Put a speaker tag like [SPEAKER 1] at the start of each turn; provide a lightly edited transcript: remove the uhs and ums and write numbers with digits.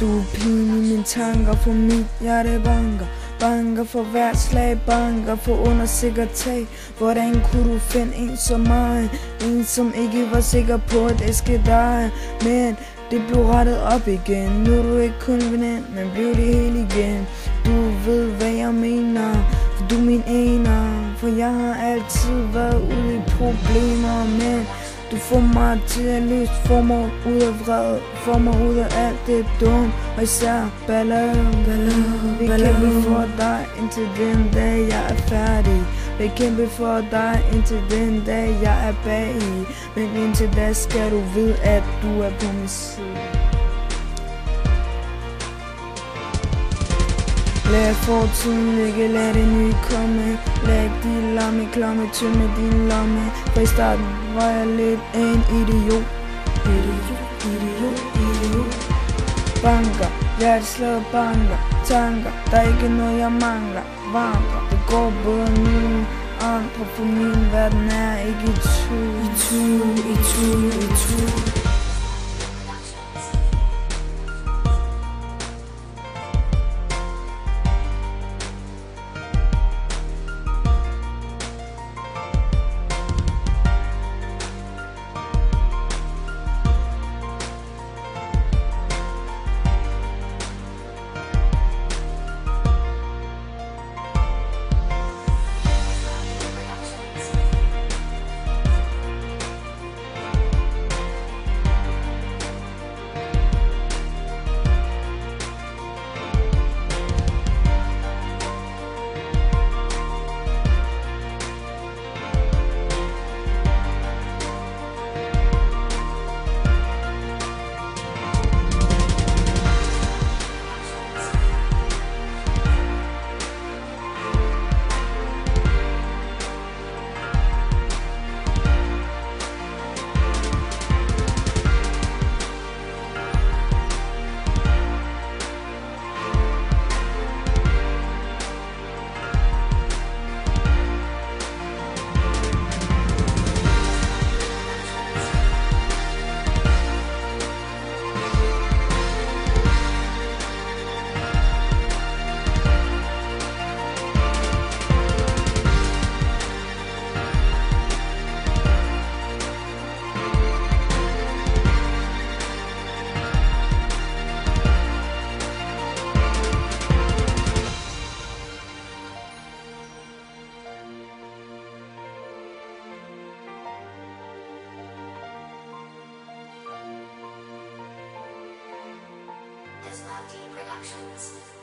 [SPEAKER 1] Du er pigen i mine tanker, for mit hjerte banker. Banker for hvert slag, banker for under sikkert tag. Hvordan kunne du finde en som mig? En som ikke var sikker på at elske dig. Men det blev rettet op igen. Nu er du ikke kun veninde, men blev det hele igen. Du ved hvad jeg mener, for du er min ener. For jeg har altid været ude i problemer, men du får mig til at lyst, får mig ud af vrede, får mig ud af alt det dumt, og især ballade. Vi kæmper for dig indtil den dag jeg er færdig. Vi kæmper for dig indtil den dag jeg er bag i. Men indtil da skal du vide at du er på min side. Lad fortiden ligge, lad det nye komme. Læg de lamme klamme, tømme din lomme. For i starten var jeg lidt en idiot. Banker, hjerteslaget banker. Tanker, der er ikke noget jeg mangler. Vandrer, det går både nu andre. For min verden er ikke i tvivl.
[SPEAKER 2] Productions.